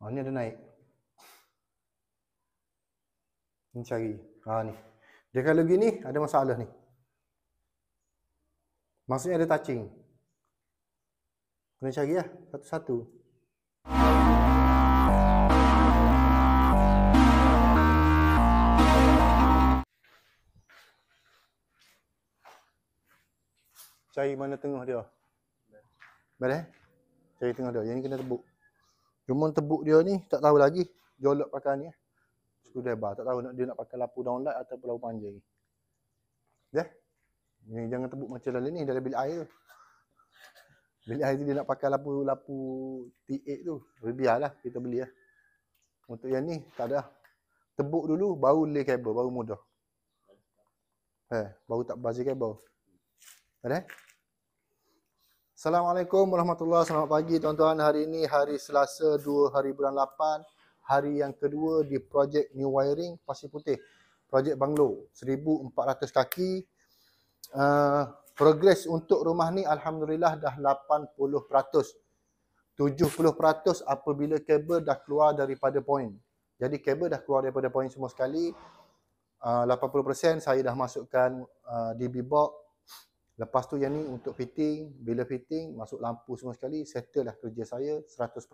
Ni ada naik. Ni cari. Ni. Dia kalau gini ada masalah ni. Maksudnya ada touching. Kena cari lah satu-satu. Cari mana tengah dia. Boleh? Cari tengah dia. Yang ni kena tebuk. Cuma tebuk dia ni tak tahu lagi. Jolok pakai ni. Screwdriver. Tak tahu dia nak pakai lapu downlight atau lapu panjang. Ya? Ni jangan tebuk macam dalam ni. Dalam bilik air tu. Bilik air tu dia nak pakai lapu T8 tu. Biarlah kita beli lah. Untuk yang ni tak ada. Tebuk dulu baru lay kabel. Baru mudah. Baru tak bazir kabel. Ada? Assalamualaikum warahmatullahi wabarakatuh. Selamat pagi tuan-tuan. Hari ini hari Selasa 2 hari bulan 8. Hari yang kedua di projek New Wiring Pasir Putih. Projek Banglo 1400 kaki. Progres untuk rumah ni alhamdulillah dah 80%. 70% apabila kabel dah keluar daripada point. Jadi kabel dah keluar daripada point semua sekali. 80% saya dah masukkan DB box. Lepas tu yang ni untuk fitting, bila fitting masuk lampu semua sekali, settle dah kerja saya 100%.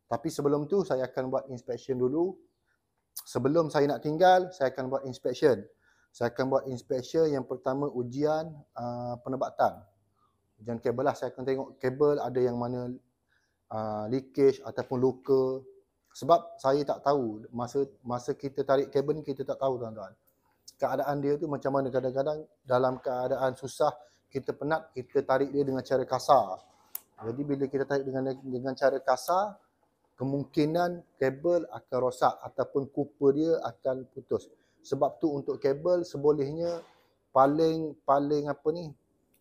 Tapi sebelum tu saya akan buat inspection dulu. Sebelum saya nak tinggal, saya akan buat inspection. Saya akan buat inspection yang pertama ujian penebatan. Ujian kabel lah, saya akan tengok kabel ada yang mana leakage ataupun luka. Sebab saya tak tahu masa kita tarik kabel ni kita tak tahu tuan-tuan. Keadaan dia tu macam mana, kadang-kadang dalam keadaan susah kita penat, kita tarik dia dengan cara kasar. Jadi bila kita tarik dengan cara kasar, kemungkinan kabel akan rosak ataupun cooper dia akan putus. Sebab tu untuk kabel sebolehnya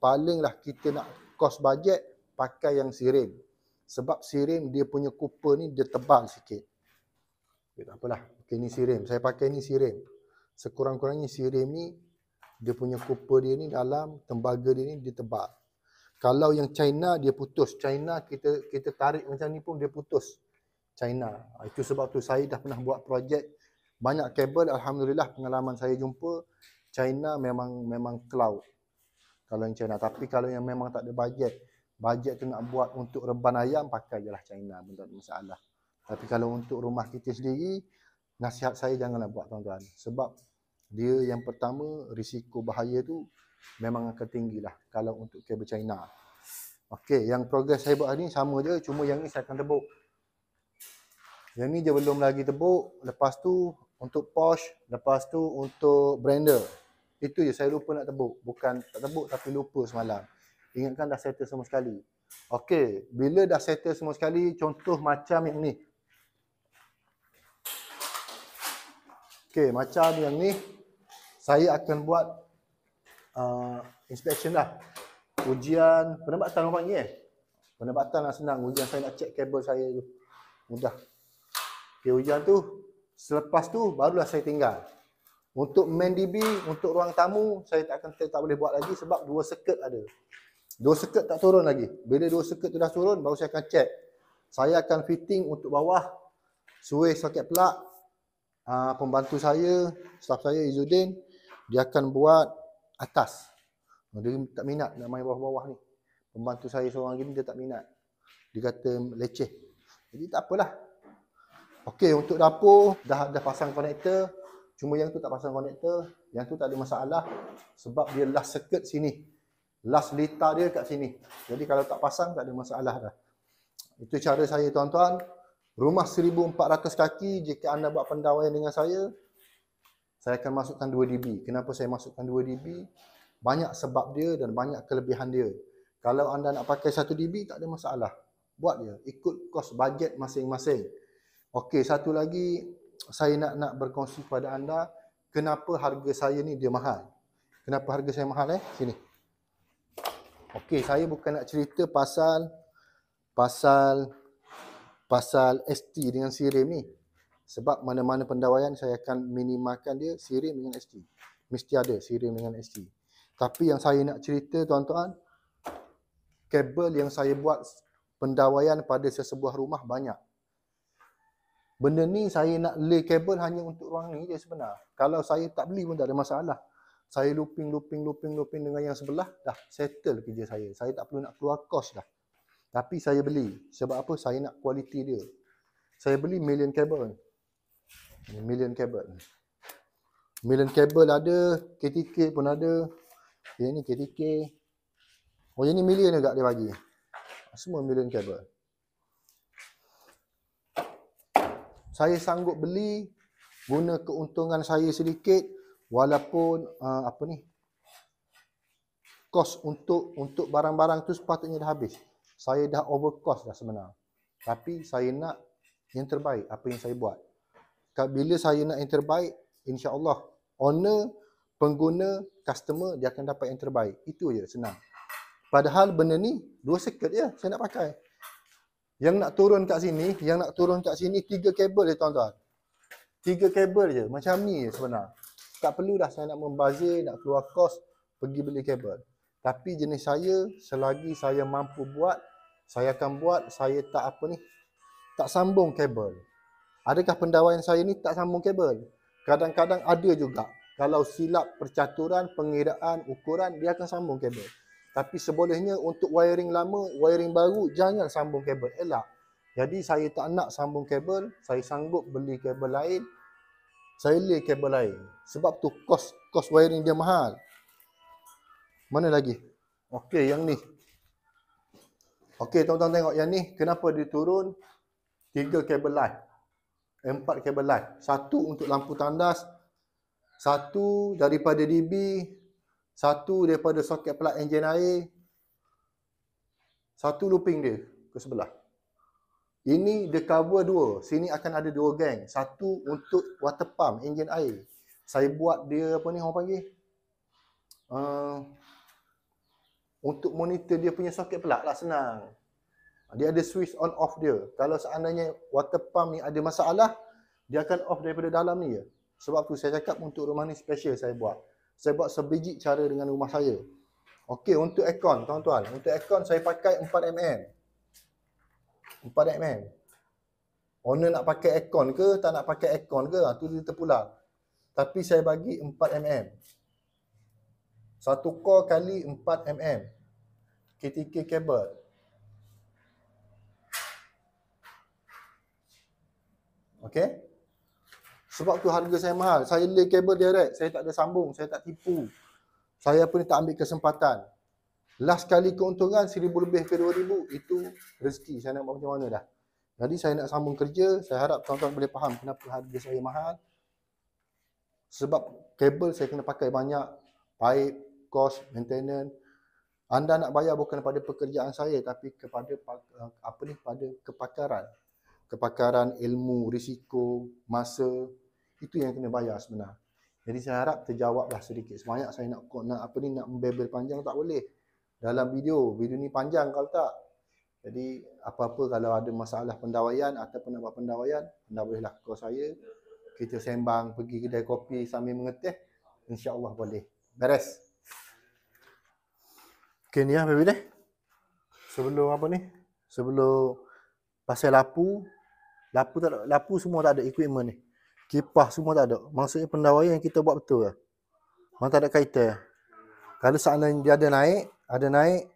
palinglah kita nak cost budget pakai yang sirim. Sebab sirim dia punya cooper ni dia tebal sikit. Tak apalah. Okey, ni sirim. Saya pakai ni sirim. Sekurang-kurangnya sirim ni dia punya cooper dia ni dalam, tembaga dia ni dia tebal. Kalau yang China dia putus. China kita tarik macam ni pun dia putus. China. Itu sebab tu saya dah pernah buat projek banyak kabel. Alhamdulillah pengalaman saya jumpa China memang cloud. Kalau yang China. Tapi kalau yang memang tak ada budget tu nak buat untuk reban ayam, pakai je lah China, tak ada masalah. Tapi kalau untuk rumah kita sendiri, nasihat saya janganlah buat tuan-tuan. Sebab dia yang pertama risiko bahaya tu memang akan tinggi lah kalau untuk kabel China. Okey, yang progres saya buat hari ni sama je, cuma yang ni saya akan tebuk. Yang ni je belum lagi tebuk. Lepas tu untuk posh, lepas tu untuk blender. Itu je saya lupa nak tebuk. Bukan tak tebuk tapi lupa semalam. Ingatkan dah settle semua sekali. Okey, bila dah settle semua sekali, contoh macam yang ni. Okey, macam yang ni saya akan buat inspection lah. Ujian penebatan orang panggil penebatan lah senang. Ujian saya nak check kabel saya tu. Mudah. Okey, ujian tu. Selepas tu barulah saya tinggal. Untuk main DB, untuk ruang tamu, saya tak boleh buat lagi sebab 2 circuit ada. 2 circuit tak turun lagi. Bila 2 circuit tu dah turun, baru saya akan check. Saya akan fitting untuk bawah, switch soket plug. Pembantu saya, staff saya Izzuddin, dia akan buat atas. Dia tak minat nak main bawah-bawah ni. Pembantu saya seorang gini dia tak minat. Dia kata leceh. Jadi tak apalah. Okey, untuk dapur dah pasang konektor. Cuma yang tu tak pasang konektor. Yang tu tak ada masalah sebab dia last circuit sini. Last litar dia kat sini. Jadi kalau tak pasang tak ada masalah dah. Itu cara saya tuan-tuan. Rumah 1400 kaki, jika anda buat pendawaian dengan saya akan masukkan 2 dB. Kenapa saya masukkan 2 dB? Banyak sebab dia dan banyak kelebihan dia. Kalau anda nak pakai 1 dB, tak ada masalah. Buat dia. Ikut kos bajet masing-masing. Okey, satu lagi saya nak berkongsi kepada anda, kenapa harga saya ni dia mahal. Kenapa harga saya mahal Sini. Okey, saya bukan nak cerita pasal ST dengan sirim ni. Sebab mana-mana pendawaian saya akan minimalkan dia sirim dengan ST. Mesti ada sirim dengan ST. Tapi yang saya nak cerita tuan-tuan, kabel yang saya buat pendawaian pada sesebuah rumah banyak. Benda ni saya nak lay kabel hanya untuk ruang ni je sebenar. Kalau saya tak beli pun tak ada masalah. Saya looping dengan yang sebelah, dah settle kerja saya. Saya tak perlu nak keluar kos dah. Tapi saya beli. Sebab apa? Saya nak kualiti dia. Saya beli million kabel. Million kabel. Million kabel ada, KTK pun ada. Yang ni KTK. Oh, yang ni million juga dia bagi. Semua million kabel. Saya sanggup beli, guna keuntungan saya sedikit, walaupun kos untuk barang-barang tu sepatutnya dah habis. Saya dah over cost dah sebenarnya. Tapi saya nak yang terbaik apa yang saya buat. Bila saya nak yang terbaik, insya-Allah owner, pengguna, customer dia akan dapat yang terbaik. Itu je, senang. Padahal benda ni 2 circuit je saya nak pakai. Yang nak turun kat sini 3 kabel je tuan-tuan. 3 kabel je. Macam ni je sebenarnya. Tak perlu dah saya nak membazir, nak keluar kos, pergi beli kabel. Tapi jenis saya, selagi saya mampu buat, saya akan buat, saya tak sambung kabel. Adakah pendawaian saya ni tak sambung kabel? Kadang-kadang ada juga. Kalau silap percaturan, pengiraan, ukuran, dia akan sambung kabel. Tapi sebolehnya untuk wiring lama, wiring baru, jangan sambung kabel. Elak. Jadi saya tak nak sambung kabel, saya sanggup beli kabel lain, saya lay kabel lain. Sebab tu kos wiring dia mahal. Mana lagi? Okey, yang ni. Okey, tuan-tuan tengok yang ni, kenapa dia turun 3 kabel light. 4 kabel light. 1 untuk lampu tandas, 1 daripada DB, 1 daripada soket plug enjin air, 1 looping dia ke sebelah. Ini dia cover 2. Sini akan ada 2 gang. 1 untuk water pump, enjin air. Saya buat dia orang panggil? Untuk monitor dia punya soket plug lah, senang. Dia ada switch on off dia. Kalau seandainya water pump ni ada masalah, dia akan off daripada dalam ni je. Sebab tu saya cakap untuk rumah ni special saya buat. Saya buat sebiji cara dengan rumah saya. Okey, untuk aircon tuan-tuan. Untuk aircon saya pakai 4mm. 4mm. Owner nak pakai aircon ke, tak nak pakai aircon ke, tu dia terpulang. Tapi saya bagi 4mm. 1 core kali 4mm. KTK kabel. Okey? Sebab tu harga saya mahal. Saya lay kabel direct. Saya tak ada sambung. Saya tak tipu. Saya pun tak ambil kesempatan. Last kali keuntungan 1,000 lebih ke 2,000. Itu rezeki. Saya nak buat macam mana dah. Jadi saya nak sambung kerja. Saya harap tuan-tuan boleh faham kenapa harga saya mahal. Sebab kabel saya kena pakai banyak. Pipe, cost, maintenance. Anda nak bayar bukan pada pekerjaan saya. Tapi kepada pada kepakaran. Kepakaran, ilmu, risiko, masa. Itu yang kena bayar sebenarnya. Jadi saya harap terjawablah sedikit. Sebanyak saya nak membebel panjang tak boleh. Dalam video ni panjang kalau tak. Jadi apa-apa kalau ada masalah pendawaian ataupun nak buat pendawaian, anda bolehlah call saya. Kita sembang, pergi kedai kopi sambil mengetih. InsyaAllah boleh. Beres. Okay ni baby deh. Sebelum Sebelum pasal lapu tak ada. Lapu semua tak ada equipment ni. Kipas semua tak ada. Maksudnya pendawaian yang kita buat betul lah. Memang tak ada kaitan. Kalau seandainya dia ada naik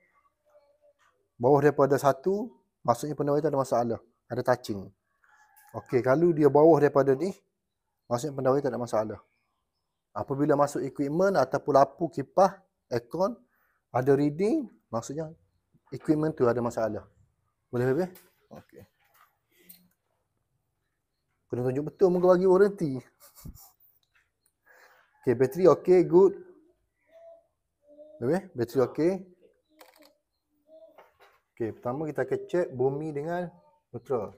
bawah daripada 1, maksudnya pendawaian tak ada masalah. Ada touching. Okey, kalau dia bawah daripada ni, maksudnya pendawaian tak ada masalah. Apabila masuk equipment ataupun lampu, kipas, aircon, ada reading, maksudnya equipment tu ada masalah. Boleh baby? Okey. Kena tunjuk betul muka bagi warranty. Okey, bateri okey, good. Baby, bateri okey. Okey, pertama kita akan check bumi dengan neutral.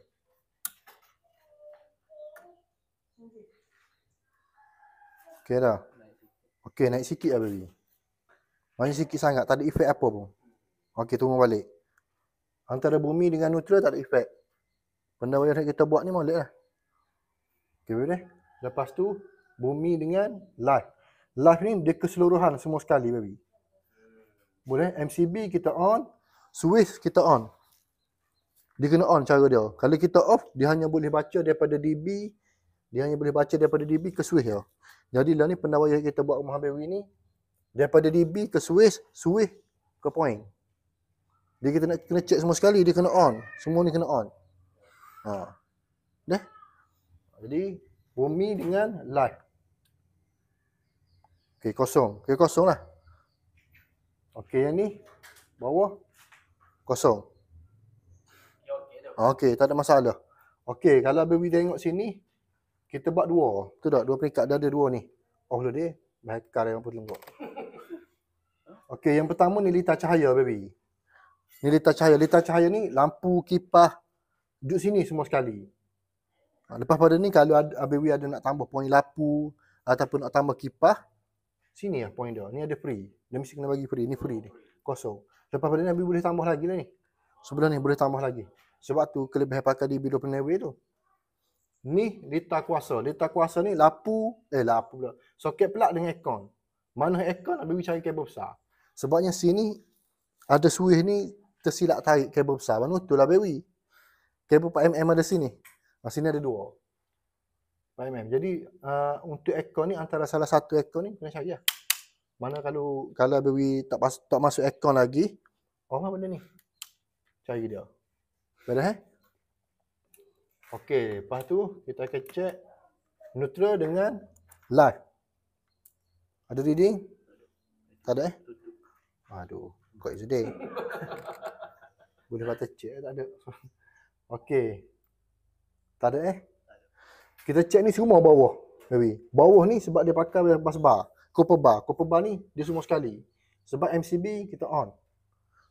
Okey dah. Okey, naik sikit lah baby. Banyak sikit sangat, tak ada efek apa pun. Okey, tunggu balik. Antara bumi dengan neutral tak ada efek. Pendawaian yang kita buat ni molek lah. Okey baby. Lepas tu, bumi dengan live. Live ni dia keseluruhan semua sekali baby. Boleh? MCB kita on. Switch kita on. Dia kena on cara dia. Kalau kita off, dia hanya boleh baca daripada DB, ke switch dia. Jadi lah ni pendawai kita buat rumah battery ni, daripada DB ke switch, switch ke point. Dia kita nak kena check semua sekali, dia kena on. Semua ni kena on. Dah. Jadi bumi dengan light. Okey, kosong. Okey, kosong lah. Okey, yang ni bawah kosong. Okey, tak ada masalah. Okey, kalau baby tengok sini, kita buat dua. Betul tak? Dua peringkat, ada dua ni. Oh, dah dia. Bahaya kekar yang pun lembut. Okey, yang pertama ni litar cahaya, baby. Ni litar cahaya. Litar cahaya ni lampu kipas duduk sini semua sekali. Lepas pada ni, kalau baby ada nak tambah poin lampu ataupun nak tambah kipas, sini lah poin dia. Ni ada free. Dia mesti kena bagi free. Ni free ni. Kosong. Lepas pada ni, baby boleh tambah lagi lah ni. Sebelah ni boleh tambah lagi. Sebab tu kelebihan pakai DB20W tu. Ni litar kuasa. Litar kuasa ni lampu pula. Soket plug dengan aircon. Mana aircon, baby cari kabel besar. Sebabnya sini ada switch ni tersilap tarik kabel besar. Mana tu lah baby. Kabel 4mm ada sini. Sini ada dua. 4mm. Jadi untuk aircon ni, antara salah satu aircon ni kena cari lah. Mana kalau baby tak masuk aircon lagi, apa benda ni? Cari dia. Betul Okey, lepas tu kita akan check neutral dengan live. Ada reading? Tak ada Aduh, God is a day. Boleh kata check tak ada. Okey. Tak ada Kita check ni semua bawah. Baby. Bawah ni sebab dia pakai bus bar. Copper bar. Copper bar ni dia semua sekali. Sebab MCB kita on.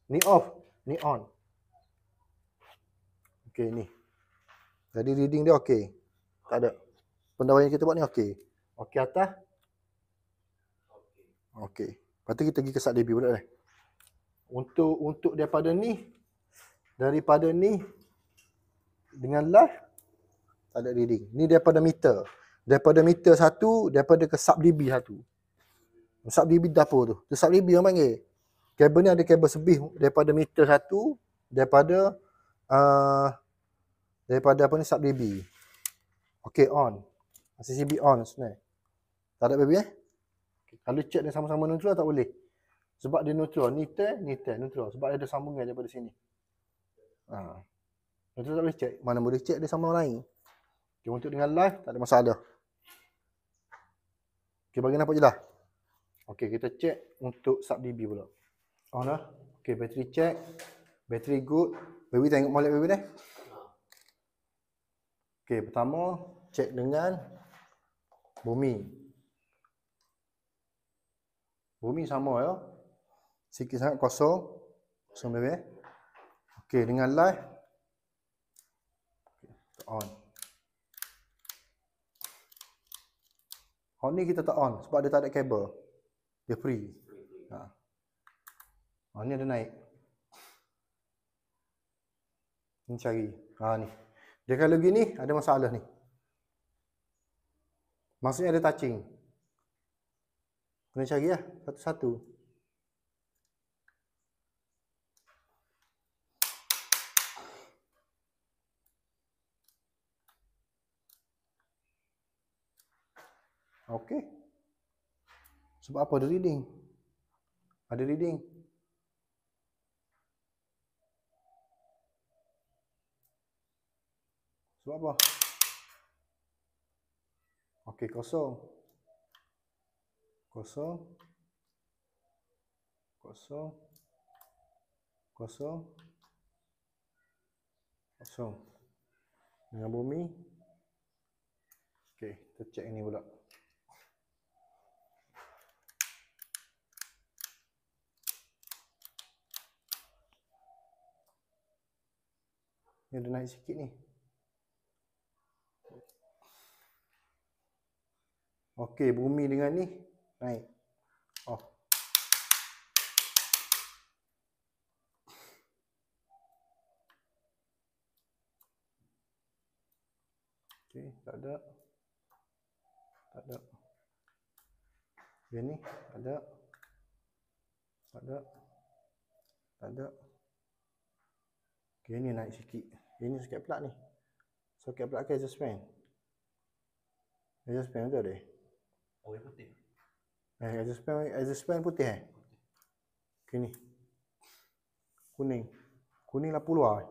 Ni off, ni on. Okey ni. Jadi reading dia okey. Tak ada. Pendawai yang kita buat ni okey. Okey atas. Okey. Lepas tu kita pergi ke sub DB pula dah. Untuk daripada ni dengan live tak ada reading. Ni daripada meter. Daripada meter satu, daripada ke sub DB satu. Sub DB dapur tu. Tu sub DB orang panggil. Kabel ni ada kabel sebih daripada meter satu, daripada apa ni sub DB. Okey, on. CCB on sebenarnya. Tak ada baby Kalau check dia sama-sama neutral tak boleh. Sebab dia neutral. Ni neutral. Sebab ada sambungan daripada sini. Neutral tak boleh check. Mana boleh check dia sama lain. Okay, untuk dengan live tak ada masalah. Okay, bagi nampak je lah. Okay, kita check untuk sub DB pula. On lah. Okay, battery check. Battery good. Baby tengok molek baby dah. Okay, pertama check dengan bumi. Bumi sama ya. Sikit sangat kosong. Kosong baby. Okay, dengan live. On. On ni kita tak on sebab dia tak ada kabel. Dia free. Ni ada naik. Ni cari. Ni. Dia kalau gini ada masalah ni. Maksudnya ada touching. Kena cari lah satu-satu. Okey. Sebab apa ada reading? Ada reading. Sebab apa? Okey, kosong. Kosong. Kosong. Kosong. Kosong. Dengan bumi. Okey, kita check ini pula. Ni ada naik sikit ni. Okey, bumi dengan ni naik. Off. Okey, tak ada. Tak ada. Yang ni ada. Tak ada. Tak ada. Okay, ni naik sikit. Ini soket plug ni. Soket plug ke exhaust fan? Exhaust fan tu ada? Oh, yang putih. Exhaust fan putih eh? Okay, ni. Kuning. Kuning lampu luar.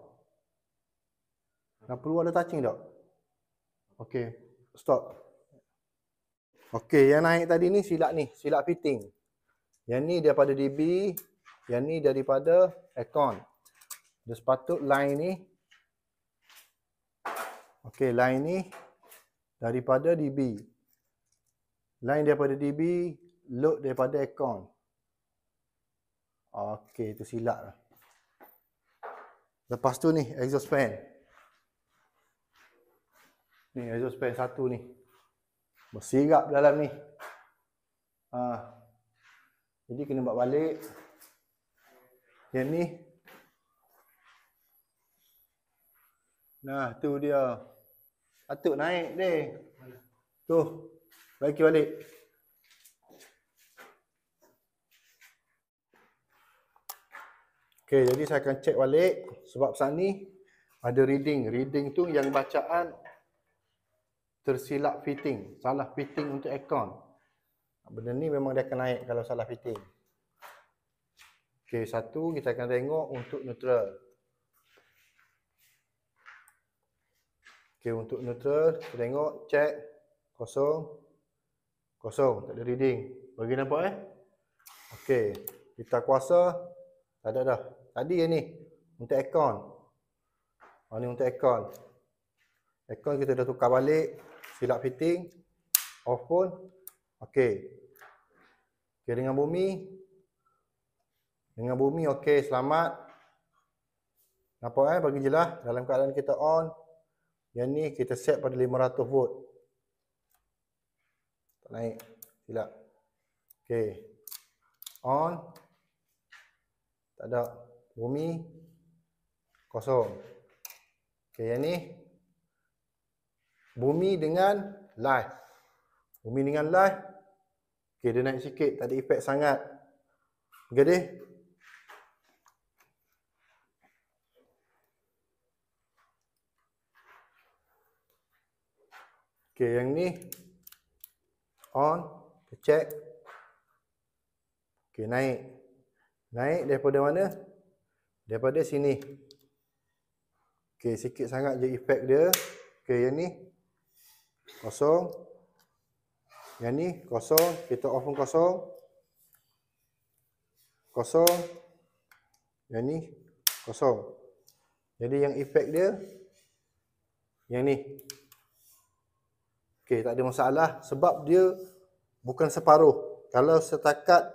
Lampu luar ada touching tak? Okay, stop. Okay, yang naik tadi ni silap fitting. Yang ni daripada DB, yang ni daripada aircon. Dia sepatut line ni, okay, line ni daripada DB. Line daripada DB, load daripada aircon. Okay, itu silap lah. Lepas tu ni, exhaust fan. Ni exhaust fan satu ni. Bersirap dalam ni. Jadi kena buat balik. Yang ni. Nah, tu dia. Patut naik deh. Tu. Baiki balik. Okay, jadi saya akan cek balik. Sebab saat ni ada reading. Reading tu yang bacaan tersilap fitting. Salah fitting untuk aircon. Benda ni memang dia akan naik kalau salah fitting. Okay, satu kita akan tengok untuk neutral. Okay, untuk neutral, kita tengok, cek, kosong, kosong, tak ada reading. Bagi nampak Okay, kita kuasa, tak ada dah. Tadi yang ni, untuk aircon. Ni untuk aircon. Aircon kita dah tukar balik, silap fitting, off pun. Okay. Okay, dengan bumi. Dengan bumi, okay, selamat. Nampak bagi jelas, dalam keadaan kita on. Yang ni kita set pada 500 volt. Tak naik. Silap. Okay. On. Tak ada. Bumi. Kosong. Okay, yang ni. Bumi dengan live. Bumi dengan live. Okay, dia naik sikit. Tak ada efek sangat. Okay deh. Okay, yang ni on, kita check. Okay, naik. Naik daripada mana? Daripada sini. Okay, sikit sangat je efek dia. Okay, yang ni kosong. Yang ni kosong. Kita off pun kosong. Kosong. Yang ni kosong. Jadi yang efek dia yang ni. Okay, tak ada masalah sebab dia bukan separuh. Kalau setakat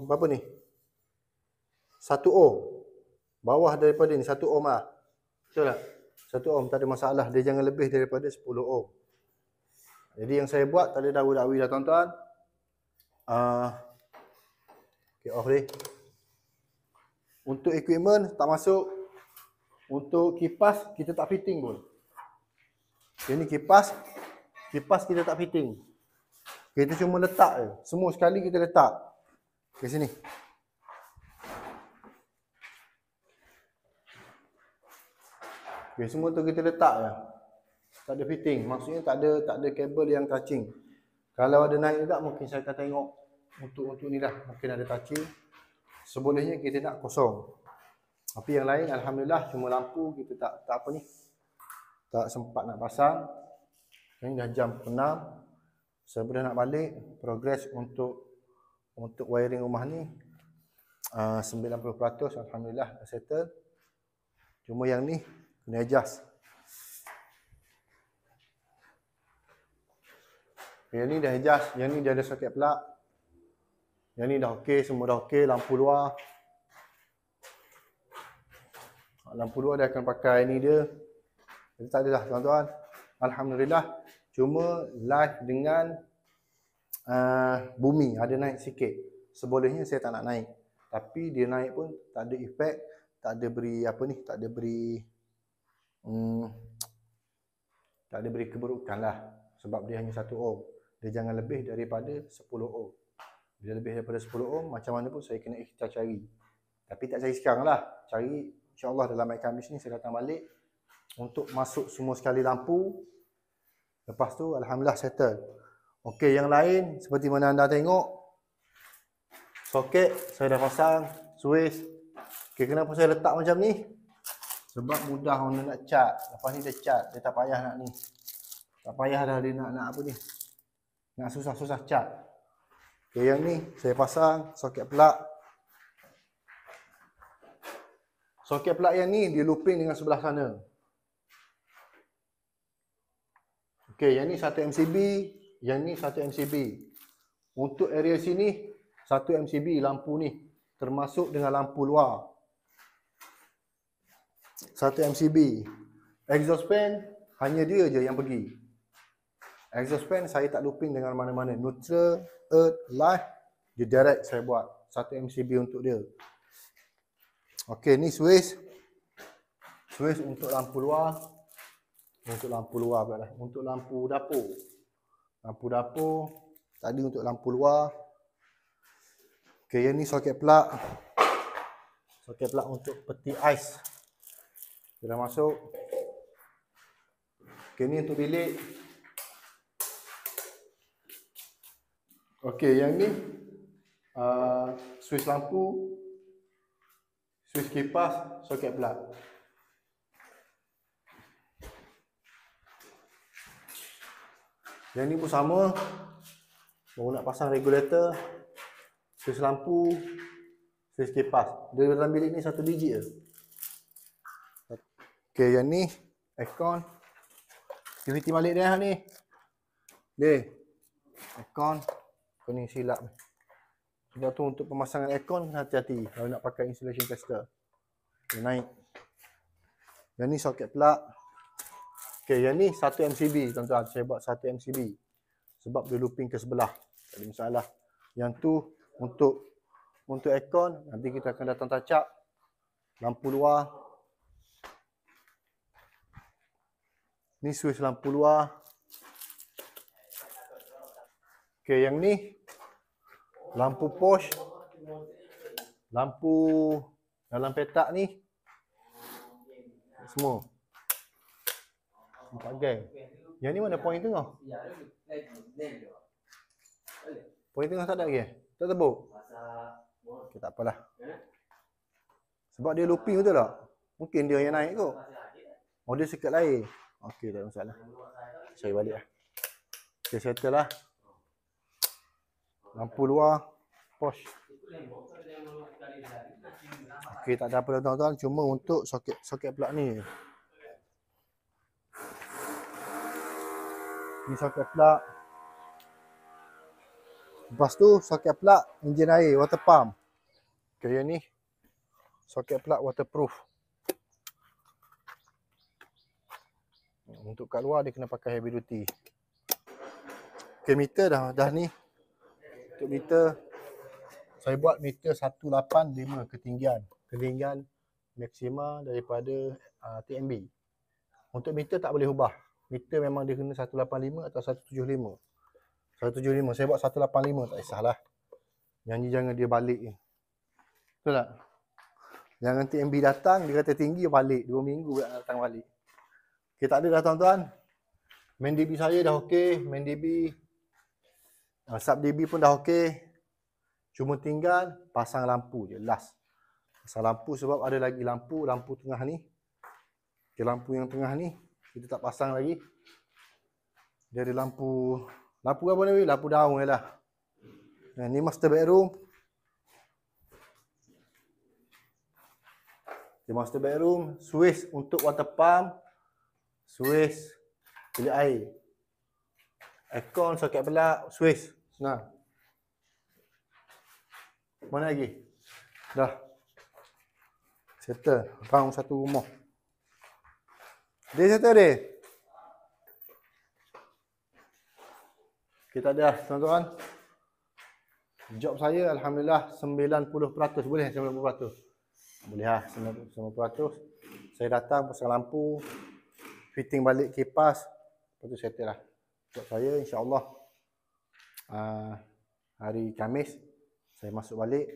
berapa ni? 1 ohm. Bawah daripada ni 1 ohm lah. Betul tak? 1 ohm tak ada masalah. Dia jangan lebih daripada 10 ohm. Jadi yang saya buat tak ada dawi-dawi dah tuan-tuan. Okay, off ni. Untuk equipment tak masuk. Untuk kipas kita tak fitting pun. Ini kipas. Kipas kita tak fitting. Kita cuma letak je. Semua sekali kita letak. Ke sini. Okay, semua tu kita letak je. Tak ada fitting. Maksudnya tak ada kabel yang touching. Kalau ada naik juga mungkin saya akan tengok untuk ni lah. Mungkin ada touching. Sebolehnya kita nak kosong. Tapi yang lain alhamdulillah cuma lampu kita tak apa ni. Tak sempat nak pasang. Ini dah jam 6. Saya sudah nak balik. Progress untuk wiring rumah ni 90% alhamdulillah dah settle. Cuma yang ni kena adjust. Yang ni dah adjust, yang ni dia ada soket plug. Yang ni dah okey, semua dah okey, lampu luar. Lampu luar dia akan pakai ni dia. Jadi tak adalah tuan-tuan. Alhamdulillah. Cuma live dengan bumi ada naik sikit. Sebolehnya saya tak nak naik. Tapi dia naik pun tak ada efek, tak ada beri apa ni, tak ada beri tak ada beri keburukan lah. Sebab dia hanya 1 ohm. Dia jangan lebih daripada 10 ohm. Bila lebih daripada 10 ohm, macam mana pun saya kena ikhtiar cari. Tapi tak cari sekarang lah. Cari InsyaAllah dalam hari Khamis ni saya datang balik untuk masuk semua sekali lampu. Lepas tu alhamdulillah settle. Okey, yang lain seperti mana anda tengok, soket saya dah pasang, switch. Okey, kenapa saya letak macam ni? Sebab mudah orang nak cat. Lepas ni dia cat, dia tak payah nak ni. Tak payah dah dia nak apa ni. Nak susah-susah cat. Okey, yang ni saya pasang soket plug. Soket plug yang ni dia looping dengan sebelah sana. Okey, yang ni 1 MCB, yang ni 1 MCB. Untuk area sini 1 MCB lampu ni, termasuk dengan lampu luar. 1 MCB. Exhaust fan hanya dia je yang pergi. Exhaust fan saya tak looping dengan mana-mana. Neutral, earth, live, dia direct saya buat. 1 MCB untuk dia. Okey, ni switch. Switch untuk lampu luar. Untuk lampu luar pula lah. Untuk lampu dapur. Lampu dapur. Tadi untuk lampu luar. Okey, yang ni soket plug. Soket plug untuk peti ais. Dia dah masuk. Okey, ni untuk bilik. Okey, yang ni switch lampu, switch kipas, soket plug. Yang ni pun sama. Baru nak pasang regulator, switch lampu, switch kipas. Dia dalam bilik ni satu biji je. Okey, yang ni aircon. Aktiviti balik dia ni. Dia aircon. Kau ni silap. Sebab tu untuk pemasangan aircon hati-hati kalau nak pakai insulation tester. Dia naik. Yang ni soket plug. Okey, yang ni 1 MCB tuan-tuan. Saya buat 1 MCB. Sebab dia looping ke sebelah. Tak ada masalah. Yang tu untuk aircon, nanti kita akan datang touch up. Lampu luar. Ni switch lampu luar. Okey, yang ni lampu push. Lampu dalam petak ni. Semua. 4 geng. Yang ni mana point tengah? Point tengah tak ada lagi? Tak tebuk? Okay, tak apalah. Sebab dia looping betul tak? Mungkin dia yang naik kot. Oh, dia sekat lain. Okey, tak ada masalah. Saya balik lah. Okay, settle lah. Lampu luar. Push. Okey, tak ada apa tuan-tuan. Cuma untuk soket plug ni. Ni soket plug. Lepas tu soket plug enjin air, water pump. Okey, yang ni soket plug waterproof. Untuk kat luar dia kena pakai heavy duty. Okey, meter dah ni. Untuk meter saya buat meter 185 ketinggian. Ketinggian maksima daripada TMB. Untuk meter tak boleh ubah. Meter memang dia kena 185 atau 175. 175. Saya buat 185 tak kisahlah. Yang ni jangan dia balik ni. Betul tak? Jangan TMB datang dia kata tinggi balik 2 minggu datang balik. Okey, tak ada dah tuan-tuan. Main DB saya dah okey, main DB sub DB pun dah okey. Cuma tinggal pasang lampu je last. Pasang lampu sebab ada lagi lampu tengah ni. Okay, lampu yang tengah ni kita tak pasang lagi. Dia ada lampu apa ni? Lampu daun je lah. Ni master bedroom. Okay, master bedroom, switch untuk water pump, switch bilik air. Aircon, soket plug, switch. Senang. Mana lagi? Dah. Settle. Round satu rumah. Dia settle dia. Kita dah tuan-tuan. Job saya alhamdulillah 90%. Boleh 90%? Boleh lah 90%. Saya datang pasang lampu, fitting balik kipas, lepas tu settle lah. Job saya insya-Allah hari Khamis saya masuk balik.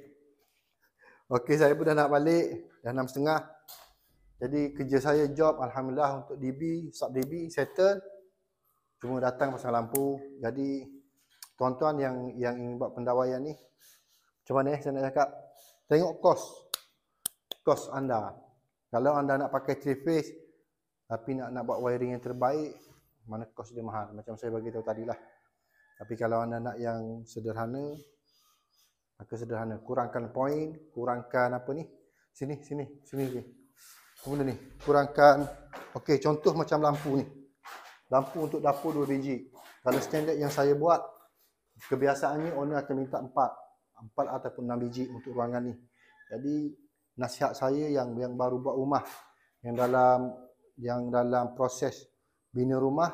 Okey, saya pun dah nak balik, dah 6.30. Jadi kerja saya job alhamdulillah untuk DB, sub DB settle. Cuma datang pasang lampu. Jadi tuan-tuan yang ingin buat pendawaian ni, macam mana saya nak cakap? Tengok kos anda. Kalau anda nak pakai 3 phase tapi nak buat wiring yang terbaik, mana kos dia mahal. Macam saya bagi tahu tadilah. Tapi kalau anda nak yang sederhana, maka sederhana. Kurangkan poin, kurangkan apa ni? Sini. Kemudian ni, kurangkan. Okey, contoh macam lampu ni. Lampu untuk dapur 2 biji. Kalau standard yang saya buat, kebiasaannya owner akan minta 4 ataupun 6 biji untuk ruangan ni. Jadi nasihat saya yang baru buat rumah, yang dalam proses bina rumah,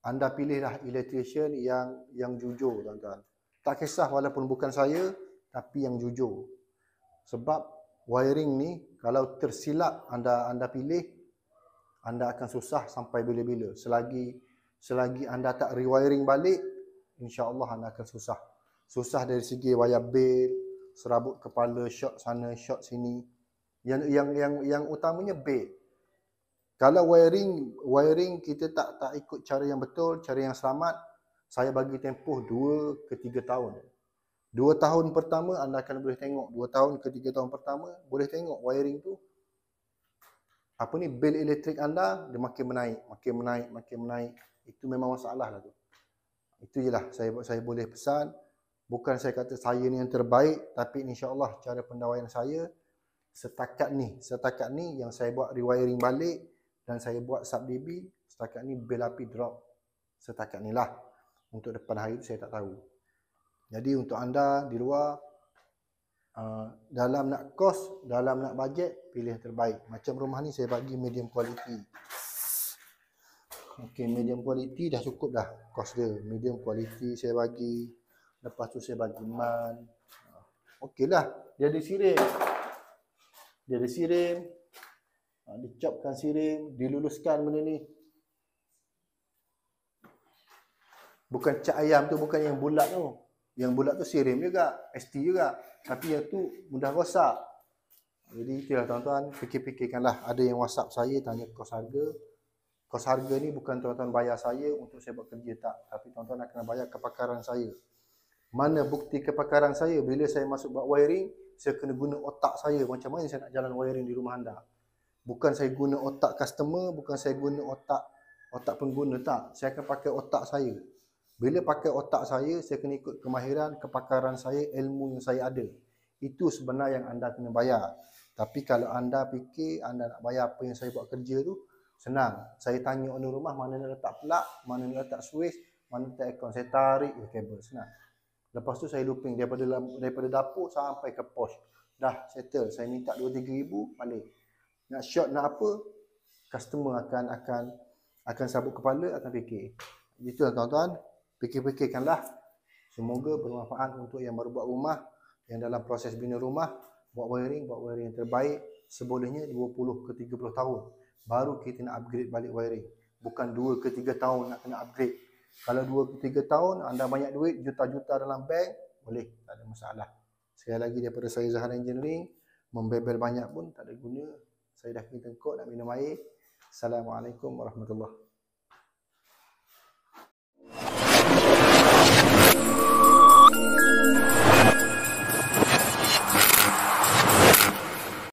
anda pilihlah electrician yang jujur, tuan-tuan. Tak kisah walaupun bukan saya, tapi yang jujur. Sebab wiring ni kalau tersilap anda pilih, anda akan susah sampai bila-bila. Selagi anda tak rewiring balik, insya-Allah anda akan susah. Susah dari segi wayar bil, serabut kepala, short sana, short sini. Yang utamanya bil. Kalau wiring kita tak ikut cara yang betul, cara yang selamat, saya bagi tempoh 2 ke 3 tahun. 2 tahun pertama anda akan boleh tengok, 2 tahun ke 3 tahun pertama boleh tengok wiring tu apa ni, bil elektrik anda dia makin menaik. Itu memang masalah lah tu. Itu je lah saya boleh pesan. Bukan saya kata saya ni yang terbaik, tapi insya-Allah cara pendawaian saya setakat ni yang saya buat rewiring balik dan saya buat sub DB, setakat ni bil api drop. Setakat ni lah. Untuk depan hari tu saya tak tahu. Jadi untuk anda di luar, dalam nak kos, dalam nak bajet, pilih yang terbaik. Macam rumah ni saya bagi medium quality. Okey, medium quality dah cukup dah kos dia. Medium quality saya bagi. Lepas tu saya bagi man. Okey lah. Dia ada sirim. Dicopkan sirim, diluluskan benda ni. Bukan cat ayam tu, bukan yang bulat tu. Yang bulat tu sirim juga, ST juga. Tapi yang tu mudah rosak. Jadi itulah tuan-tuan, fikir-fikirkanlah. Ada yang WhatsApp saya tanya kos harga. Kos harga ni bukan tuan-tuan bayar saya untuk saya buat kerja, tak. Tapi tuan-tuan akan bayar kepakaran saya. Mana bukti kepakaran saya? Bila saya masuk buat wiring, saya kena guna otak saya. Macam mana saya nak jalan wiring di rumah anda? Bukan saya guna otak customer, bukan saya guna otak pengguna, tak. Saya akan pakai otak saya. Bila pakai otak saya kena ikut kemahiran, kepakaran saya, ilmu yang saya ada. Itu sebenarnya yang anda kena bayar. Tapi kalau anda fikir anda nak bayar apa yang saya buat kerja tu, senang. Saya tanya owner rumah mana nak letak plug, mana nak letak switch, mana letak aircon. Saya tarik je kabel, senang. Lepas tu saya looping daripada dapur sampai ke pos. Dah settle. Saya minta 2-3 ribu balik. Nak short nak apa, customer akan sabut kepala, akan fikir. Itulah tuan-tuan, fikir-fikirkanlah. Semoga bermanfaat untuk yang baru buat rumah, yang dalam proses bina rumah, buat wiring yang terbaik. Sebolehnya 20 ke 30 tahun baru kita nak upgrade balik wiring. Bukan 2 ke 3 tahun nak kena upgrade. Kalau 2 ke 3 tahun anda banyak duit, juta-juta dalam bank, boleh, tak ada masalah. Sekali lagi daripada saya Zahar Engineering, membebel banyak pun tak ada guna. Saya dah kena tengkok nak minum air. Assalamualaikum warahmatullahi wabarakatuh.